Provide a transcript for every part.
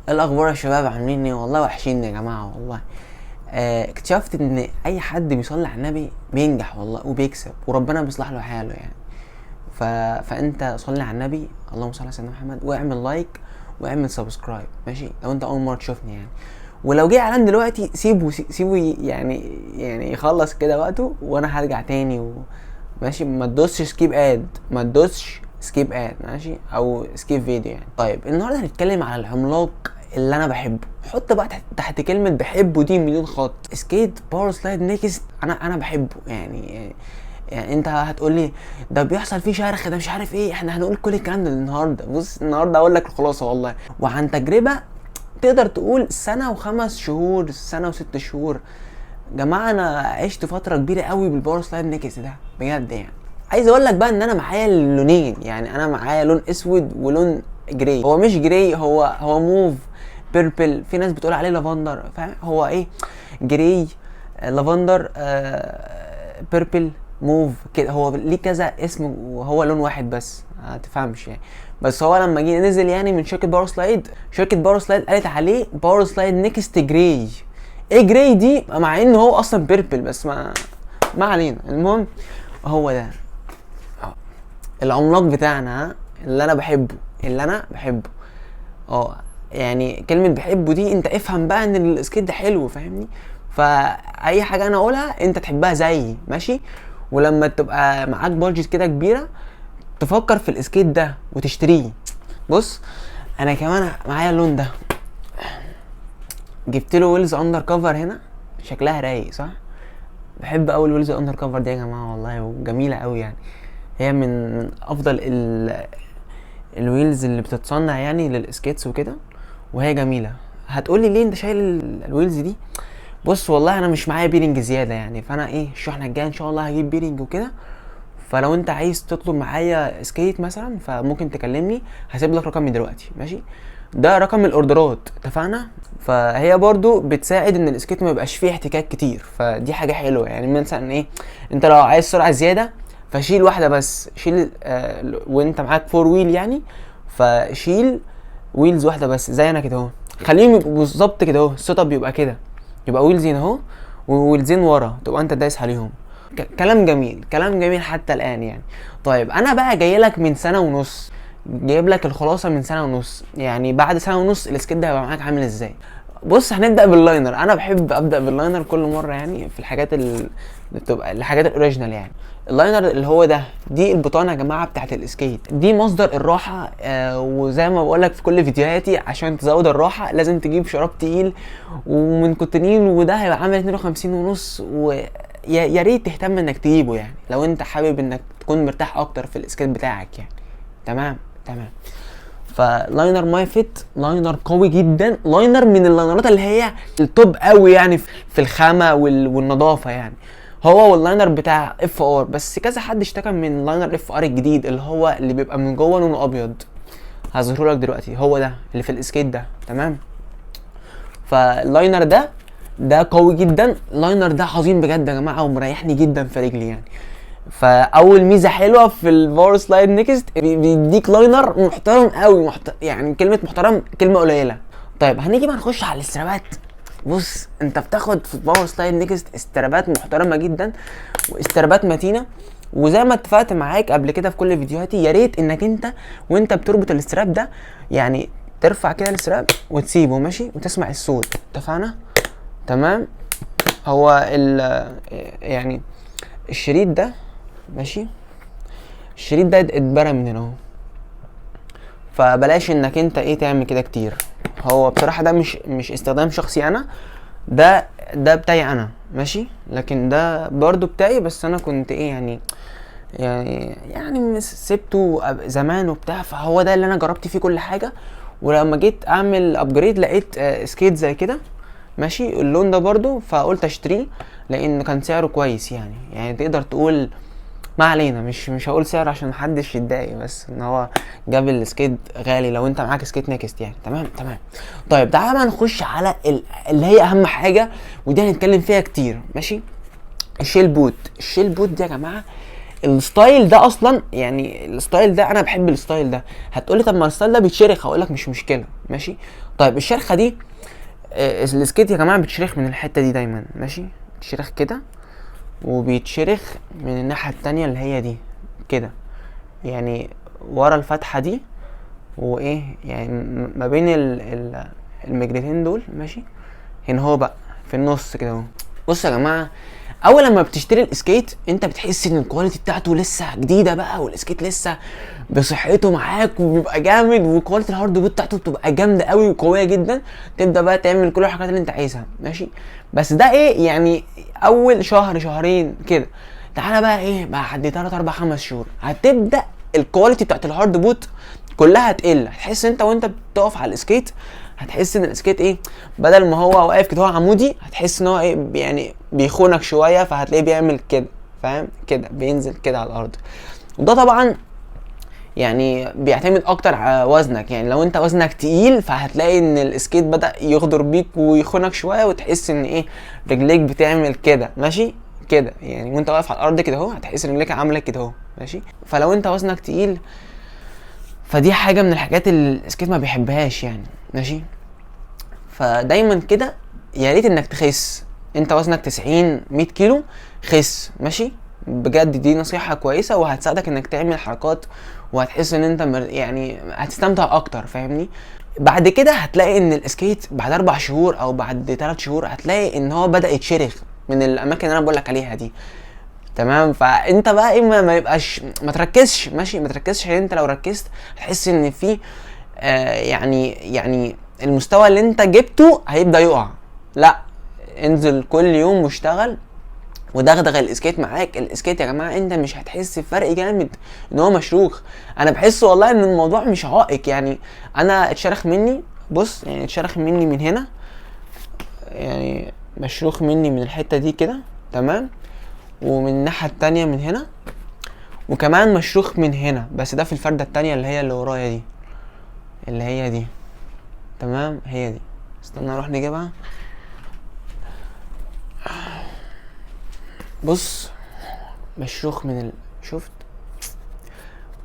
ايه الاخبار يا شباب؟ عاملين ايه؟ والله وحشين يا جماعه والله. اكتشفت ان اي حد بيصلي على النبي بينجح والله وبيكسب وربنا بيصلح له حاله يعني. فانت صلي على النبي، اللهم صل على سيدنا محمد، واعمل لايك واعمل سبسكرايب ماشي لو انت اول مره تشوفني يعني. ولو جه اعلان دلوقتي سيبه يعني يخلص كده وقته وانا هرجع تاني ماشي. ما تدوسش سكيب اد، ما تدوسش سكيب اد ماشي، او سكيب فيديو يعني. طيب النهارده هنتكلم على العملاق اللي انا بحبه. حط بقى تحت كلمه بحبه دي مليون خط. سكيت باور سلايد نيكست، انا بحبه يعني انت هتقول لي ده بيحصل فيه شرخ، ده مش عارف ايه. احنا هنقول كل الكلام ده النهارده. بص النهارده اقول لك الخلاصه والله، وعن تجربه تقدر تقول سنه و5 شهور، سنه و6 شهور. جماعه انا عشت فتره كبيره قوي بالباور سلايد نيكست ده بجد يعني. عايز اقول لك بقى ان انا معايا اللونين، يعني انا معايا لون اسود ولون جراي. هو مش جراي، هو موف بيربل، في ناس بتقول عليه لافندر، فاهم هو ايه؟ جراي، لافندر، بيربل، موف كده. هو ليه كذا اسم وهو لون واحد بس، ما تفهمش يعني. بس هو لما جه نزل يعني من شركه باور سلايد، شركه باور سلايد قالت عليه باور سلايد نيكست جراي. ايه جراي دي؟ مع ان هو اصلا بيربل، بس ما علينا. المهم هو ده العملاق بتاعنا اللي انا بحبه. يعني كلمه بحبه دي انت افهم بقى ان السكيت ده حلو، فاهمني؟ فاي حاجه انا اقولها انت تحبها زيي ماشي. ولما تبقى معاك بادجت كده كبيره تفكر في السكيت ده وتشتريه. بص انا كمان معايا اللون ده، جبت له ويلز اندر كفر هنا، شكلها رايق صح؟ بحب قوي الويلز اندر كفر دي يا جماعه والله، وجميله قوي يعني. هي من افضل الويلز اللي بتتصنع يعني للسكيتس وكده، وهي جميله. هتقولي ليه انت شايل الويلز دي؟ بص والله انا مش معايا بيرنج زياده يعني، فانا ايه الشحنه الجايه ان شاء الله هجيب بيرنج وكده. فلو انت عايز تطلب معايا سكيت مثلا فممكن تكلمني، هسيب لك رقمي دلوقتي ماشي. ده رقم الاوردرات، اتفقنا؟ فهي برضو بتساعد ان السكيت ما يبقاش فيه احتكاك كتير، فدي حاجه حلوه يعني. مثلا ايه، انت لو عايز سرعه زياده فشيل واحده بس، شيل وانت معاك 4 ويل يعني، فشيل ويلز واحده بس زي انا كده اهو. خليهم يبقوا بالظبط كده اهو، السيت اب يبقى كده، يبقى ويلزين اهو وويلزين ورا، تبقى انت دايس عليهم. كلام جميل حتى الان يعني. طيب انا بقى جاي لك من سنه ونص، جايب لك الخلاصه من سنه ونص. يعني بعد سنه ونص السكيت ده هيبقى معاك عامل ازاي؟ بص هنبدا باللاينر. انا بحب ابدا باللاينر كل مره يعني، في الحاجات اللي بتبقى الحاجات الاوريجينال يعني. اللاينر اللي هو ده، دي البطانه يا جماعه بتاعت السكيت، دي مصدر الراحه. وزي ما بقول لك في كل فيديوهاتي، عشان تزود الراحه لازم تجيب شراب تقيل ومن كوتونين، وده هيبقى عامل 52 ونص. يا ريت تهتم انك تجيبه يعني لو انت حابب انك تكون مرتاح اكتر في السكيت بتاعك يعني. تمام. فلاينر ماي فيت لاينر قوي جدا، لاينر من اللاينرات اللي هي التوب قوي يعني في الخامه والنظافه يعني. هو واللاينر بتاع اف ار، بس كذا حد اشتكى من لاينر اف ار الجديد اللي بيبقى من جوه لونه ابيض. هظهره لك دلوقتي، هو ده اللي في السكيت ده. تمام. فاللاينر ده قوي جدا، اللاينر ده عظيم بجد يا جماعه، ومريحني جدا في رجلي يعني. فاول ميزه حلوه في الباور سلايد نيكست، بيديك لاينر محترم قوي، يعني كلمه محترم كلمه قليله. طيب هنيجي بقى نخش على الاسترابات. بص انت بتاخد في باور سلايد نيكست استرابات محترمه جدا واسترابات متينه. وزي ما اتفقت معاك قبل كده في كل فيديوهاتي، يا ريت انك انت وانت بتربط الاستراب ده يعني ترفع كده الاستراب وتسيبه ماشي وتسمع الصوت. اتفقنا؟ تمام. هو يعني الشريط ده ماشي، الشريط ده اتبرى من هنا اهو، فبلاش انك انت ايه تعمل كده كتير. هو بصراحه ده مش استخدام شخصي انا، ده بتاعي انا ماشي، لكن ده برضو بتاعي، بس انا كنت ايه يعني سبته زمان وبتاع، فهو ده اللي انا جربت فيه كل حاجه. ولما جيت اعمل ابجريد لقيت سكيت زي كده ماشي اللون ده برضو، فقلت اشتريه لان كان سعره كويس يعني تقدر تقول. ما علينا، مش هقول سعر عشان محدش يتضايق، بس ان هو جاب السكيت غالي لو انت معاك سكيت نيكست يعني. تمام. طيب تعالى بقى نخش على اللي هي اهم حاجه، ودي هنتكلم فيها كتير ماشي. الشيل بوت دي يا جماعه الستايل ده اصلا يعني الستايل ده انا بحب الستايل ده. هتقولي طب ما الستايل ده بيتشرخ، هقولك مش مشكله ماشي. طيب الشرخه دي السكيت يا جماعه بيتشرخ من الحته دي دايما ماشي، بيتشرخ كده وبيتشرخ من الناحيه التانية اللي هي دي كده، يعني ورا الفتحه دي وايه يعني ما بين المجرتين دول ماشي. هنا هو بقى في النص كده اهو. بصوا يا جماعه، اول لما بتشتري الاسكيت انت بتحس ان الكواليتي بتاعته لسه جديده بقى، والاسكيت لسه بصحته معاك وبيبقى جامد، وكواليتي الهارد بوت بتاعته بتبقى جامده قوي وقويه جدا. تبدا بقى تعمل كل الحاجات اللي انت عايزها ماشي. بس ده ايه يعني اول شهر شهرين كده. تعالى بقى ايه بعد 3 4 5 شهور هتبدا الكواليتي بتاعت الهارد بوت كلها تقل. هتحس انت وانت بتقف على الاسكيت، هتحس ان الاسكيت ايه بدل ما هو واقف كده هو عمودي، هتحس ان هو ايه يعني بيخونك شويه، فهتلاقيه بيعمل كده فاهم كده، بينزل كده على الارض. وده طبعا يعني بيعتمد اكتر على وزنك. يعني لو انت وزنك تقيل فهتلاقي ان الاسكيت بدأ يغدر بيك ويخونك شويه، وتحس ان ايه رجليك بتعمل كده ماشي كده، يعني وانت واقف على الارض كده اهو هتحس ان رجليك عامله كده اهو ماشي. فلو انت وزنك تقيل فدي حاجه من الحاجات اللي الاسكيت ما بيحبهاش يعني ماشي. فدايما كده يا ريت انك تخس. انت وزنك 90 100 كيلو خس ماشي بجد، دي نصيحه كويسه وهتساعدك انك تعمل حركات، وهتحس ان انت يعني هتستمتع اكتر فاهمني. بعد كده هتلاقي ان الاسكيت بعد 4 شهور او بعد 3 شهور هتلاقي ان هو بدأ يتشرخ من الاماكن اللي انا بقولك عليها دي تمام. فانت بقى ايه ما يبقاش ما تركزش ماشي، ما تركزش، لان انت لو ركزت هتحس ان في يعني المستوى اللي انت جبته هيبدأ يقع. لا، انزل كل يوم واشتغل ودغدغ الاسكيت معاك. الاسكيت يا جماعه انت مش هتحس بفرق جامد ان هو مشروخ. انا بحس والله ان الموضوع مش عائق. يعني انا اتشرخ مني، بص يعني اتشرخ مني من هنا، يعني مشروخ مني من الحته دي كده تمام، ومن الناحيه التانية من هنا، وكمان مشروخ من هنا، بس ده في الفرده التانية اللي هي اللي ورايا دي، اللي هي دي تمام، هي دي. استنى اروح نجيبها. بص مشروخ من شفت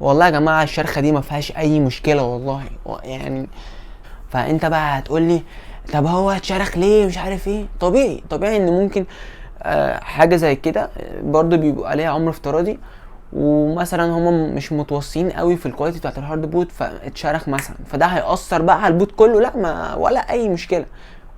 والله يا جماعه الشرخه دي ما فيهاش اي مشكله والله يعني. فانت بقى هتقولي طب هو اتشرخ ليه مش عارف ايه. طبيعي ان ممكن حاجه زي كده برضو بيبقى عليها عمر افتراضي، ومثلا هم مش متوصيين قوي في الكواليتي بتاعت الهارد بوت فاتشرخ مثلا، فده هيأثر بقى على البوت كله. لا، ما ولا اي مشكله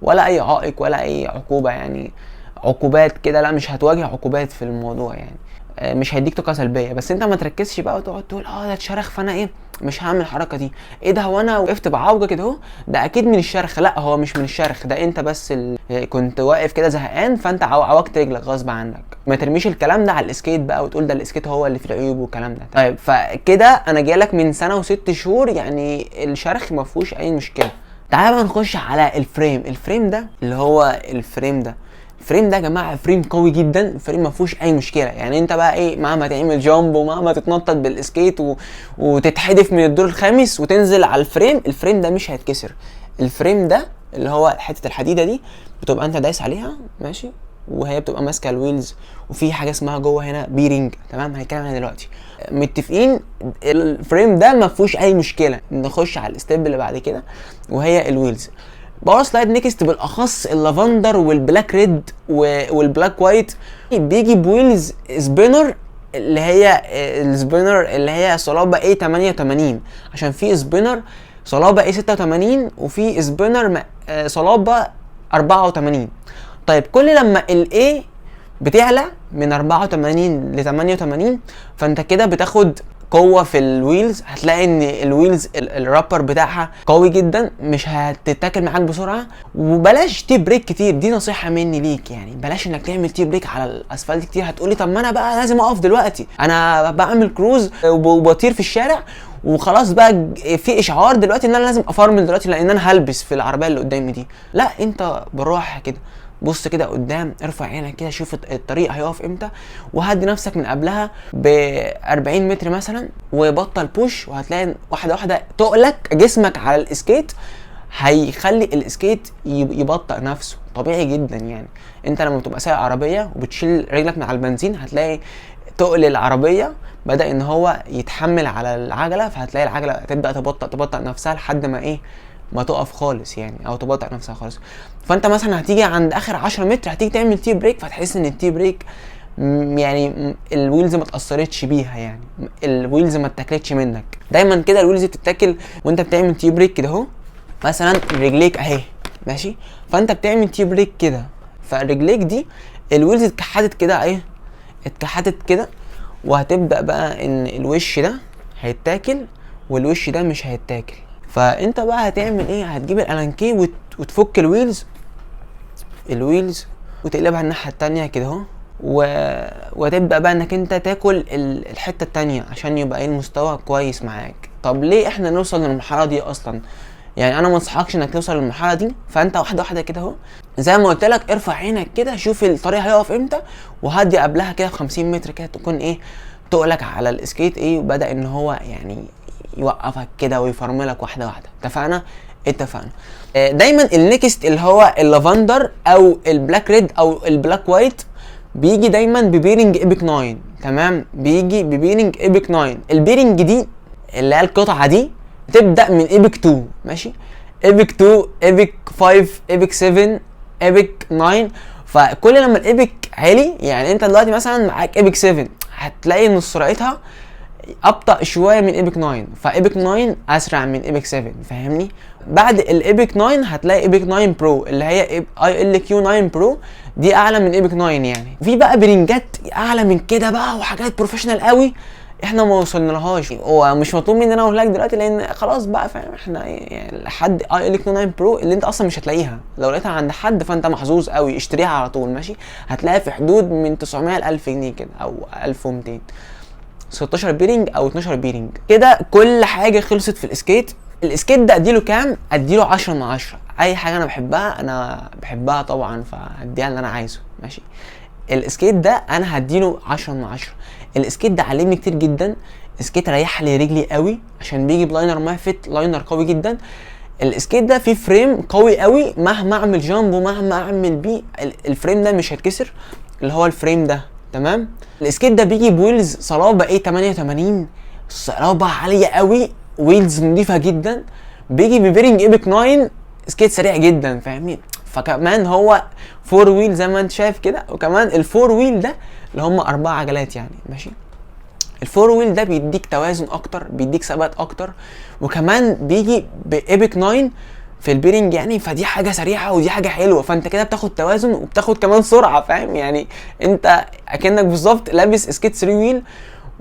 ولا اي عائق ولا اي عقوبه يعني، عقوبات كده لا، مش هتواجه عقوبات في الموضوع يعني. مش هيديك طاقه سلبيه. بس انت ما تركزش بقى وتقعد تقول ده اتشرخ فانا ايه مش هعمل الحركه دي، ايه ده هو انا وقفت بعوجه كده اهو ده اكيد من الشرخ. لا، هو مش من الشرخ، ده انت بس كنت واقف كده زهقان فانت عوجت رجلك غصب عنك. ما ترميش الكلام ده على الاسكيت بقى وتقول ده الاسكيت هو اللي فيه العيوب والكلام ده. طيب فكده انا جايلك من سنه و6 شهور، يعني الشرخ ما فيهوش اي مشكله. تعال بقى نخش على الفريم ده اللي هو الفريم ده يا جماعه فريم قوي جدا، فريم ما فيهوش اي مشكله. يعني انت بقى ايه مهما تعمل جامب ومهما تتنطط بالاسكيت وتتحدف من الدور الخامس وتنزل على الفريم ده مش هيتكسر. الفريم ده اللي هو حته الحديده دي بتبقى انت دايس عليها ماشي، وهي بتبقى ماسكه الويلز، وفي حاجه اسمها جوه هنا بيرنج تمام، هنتكلم عنها دلوقتي. متفقين الفريم ده ما فيهوش اي مشكله. نخش على الستيب اللي بعد كده وهي الويلز. باور سلايد نيكست بالاخص اللافندر والبلاك ريد والبلاك وايت بيجي بويلز سبينر، اللي هي السبينر اللي هي صلابه A88، عشان في سبينر صلابه A86 وفي سبينر صلابه 84. طيب كل لما ال A بتعلى من 84 ل 88 فانت كده بتاخد قوه في الويلز. هتلاقي ان الويلز الرابر بتاعها قوي جدا، مش هتتاكل معاك بسرعه. وبلاش تي بريك كتير، دي نصيحه مني ليك يعني، بلاش انك تعمل تي بريك على الاسفلت كتير. هتقولي طب ما انا بقى لازم اقف دلوقتي، انا بعمل كروز وبطير في الشارع وخلاص بقى في اشعار دلوقتي ان انا لازم افرمل دلوقتي لان انا هلبس في العربيه اللي قدامي دي. لا، انت بالراحه كده، بص كده قدام، ارفع عينك كده، شوف الطريق هيقف امتى، وهدي نفسك من قبلها ب 40 متر مثلا، وبطل بوش، وهتلاقي واحده واحده تقلك جسمك على الاسكيت. هيخلي السكيت يبطئ نفسه طبيعي جدا. يعني انت لما بتبقى سايق عربيه وبتشيل رجلك من على البنزين، هتلاقي تقل العربيه بدأ ان هو يتحمل على العجله، فهتلاقي العجله تبدأ تبطئ نفسها لحد ما ايه، ما تقف خالص يعني، او تبطئ نفسها خالص. فانت مثلا هتيجي عند اخر 10 متر هتيجي تعمل تي بريك، فتحس ان التي بريك يعني الويلز ما اتأثرتش بيها، يعني الويلز ما اتاكلتش منك. دايما كده الويلز بتتاكل وانت بتعمل تي بريك كده اهو، مثلا رجليك اهي ماشي، فانت بتعمل تي بريك كده، فالرجليك دي الويلز اتكحتت كده ايه، اتكحتت كده، وهتبدأ بقى ان الوش ده هيتاكل والوش ده مش هيتاكل. فانت بقى هتعمل ايه، هتجيب الالانكيه وتفك الويلز وتقلبها الناحيه التانية كده اهو، وتبدا بقى انك انت تاكل الحته التانية عشان يبقى ايه المستوى كويس معاك. طب ليه احنا نوصل للمرحله دي اصلا؟ يعني انا ما انصحكش انك توصل للمرحله دي. فانت واحده واحده كده اهو، زي ما قلت لك، ارفع عينك كده، شوف الطريق هيقف امتى، وهدي قبلها كده 50 متر كده تكون ايه، تقلك على السكيت ايه، وبدا ان هو يعني يوقفك كده ويفرملك واحده واحده. اتفقنا؟ دايما النكست اللي هو اللافندر او البلاك ريد او البلاك وايت بيجي دايما ببيرنج ايبك 9. تمام، بيجي ببيرنج ايبك 9. البيرنج دي اللي هي القطعه دي تبدا من ايبك 2 ماشي، ايبك 2، ايبك 5، ايبك 7، ايبك 9. فكل لما الايبك عالي، يعني انت دلوقتي مثلا معاك ايبك 7، هتلاقي ان سرعتها ابطأ شويه من ايبك 9، فايبك 9 اسرع من ايبك 7. فاهمني؟ بعد الايبك 9 هتلاقي ايبك 9 برو اللي هي اي ال كيو 9 برو، دي اعلى من ايبك 9. يعني في بقى برنجات اعلى من كده بقى وحاجات بروفيشنال قوي احنا ما وصلنالهاش، هو مش مطلوب مننا اقول لك دلوقتي لان خلاص بقى فاهم احنا يعني لحد اي ال كيو 9 برو اللي انت اصلا مش هتلاقيها، لو لقيتها عند حد فانت محظوظ قوي، اشتريها على طول ماشي. هتلاقيها في حدود من 900 ل 1000 جنيه كده او 1200، 16 بيرنج او 12 بيرنج كده. كل حاجه خلصت في السكيت. السكيت ده اديله كام؟ اديله 10 من 10. اي حاجه انا بحبها طبعا، فهديها اللي انا عايزه ماشي. السكيت ده انا هديله 10 من 10. السكيت ده علمني كتير جدا، السكيت ريح لي رجلي قوي عشان بيجي بلاينر مافت، لاينر قوي جدا. السكيت ده فيه فريم قوي قوي، مهما اعمل جامب ومهما اعمل بيه الفريم ده مش هيتكسر، اللي هو الفريم ده. تمام. السكيت ده بيجي بويلز صلابه ايه 88، صلابه عاليه قوي، ويلز نضيفه جدا، بيجي ببيرنج ايبك 9، سكيت سريع جدا فاهمني. فكمان هو 4 ويل زي ما انت شايف كده، وكمان الفور ويل ده اللي هم 4 عجلات يعني ماشي. الفور ويل ده بيديك توازن اكتر، بيديك ثبات اكتر، وكمان بيجي بايبك 9 في البيرنج يعني، فدي حاجه سريعه ودي حاجه حلوه، فانت كده بتاخد توازن وبتاخد كمان سرعه فاهم يعني. انت اكنك بالظبط لابس سكيت 3 ويل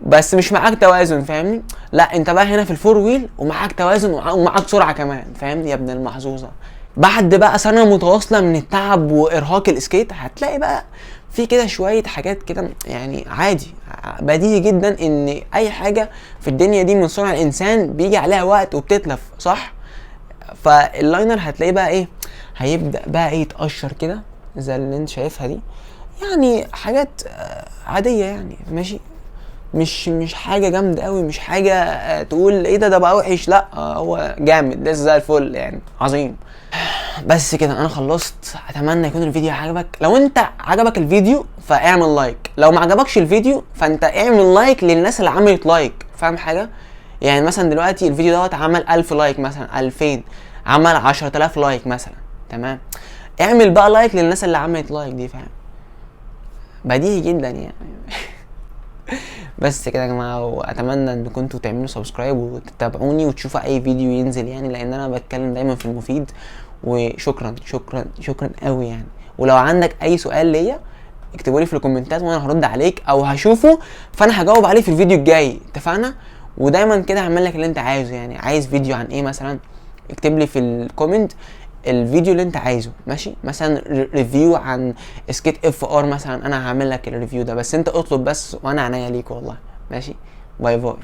بس مش معاك توازن فاهمني. لا انت بقى هنا في الفور ويل ومعاك توازن ومعاك سرعه كمان فاهمني يا ابن المحظوظه. بعد بقى سنه متواصله من التعب وارهاق السكيت، هتلاقي بقى في كده شويه حاجات كده يعني عادي بديهي جدا ان اي حاجه في الدنيا دي من صنع الانسان بيجي عليها وقت وبتتلف صح. فاللاينر هتلاقيه بقى ايه، هيبدا بقى ايه يتقشر كده زي اللي انت شايفها دي، يعني حاجات عاديه يعني ماشي، مش حاجه جامده قوي، مش حاجه تقول ايه ده بقى وحش، لا هو جامد لسه زي الفل يعني عظيم. بس كده انا خلصت. اتمنى يكون الفيديو عجبك. لو انت عجبك الفيديو فاعمل لايك، لو ما عجبكش الفيديو فانت اعمل لايك للناس اللي عملت لايك. فاهم حاجه؟ يعني مثلا دلوقتي الفيديو دوت عمل 1000 لايك مثلا، 2000، عمل 10000 لايك مثلا. تمام، اعمل بقى لايك للناس اللي عملت لايك دي فاهم، بديهي جدا يعني. بس كده يا جماعه، واتمنى ان كنتوا تعملوا سبسكرايب وتتابعوني وتشوفوا اي فيديو ينزل يعني، لان انا بتكلم دايما في المفيد. وشكرا شكرا شكرا قوي يعني. ولو عندك اي سؤال ليا اكتبوا لي في الكومنتات وانا هرد عليك او هشوفه فانا هجاوب عليه في الفيديو الجاي. اتفقنا؟ ودايما كده هعمل لك اللي انت عايزه يعني. عايز فيديو عن ايه مثلا اكتب لي في الكومنت الفيديو اللي انت عايزه ماشي. مثلا ريفيو عن سكيت اف ار مثلا، انا هعمل لك الريفيو ده، بس انت اطلب بس وانا عنيا ليك والله ماشي. باي باي.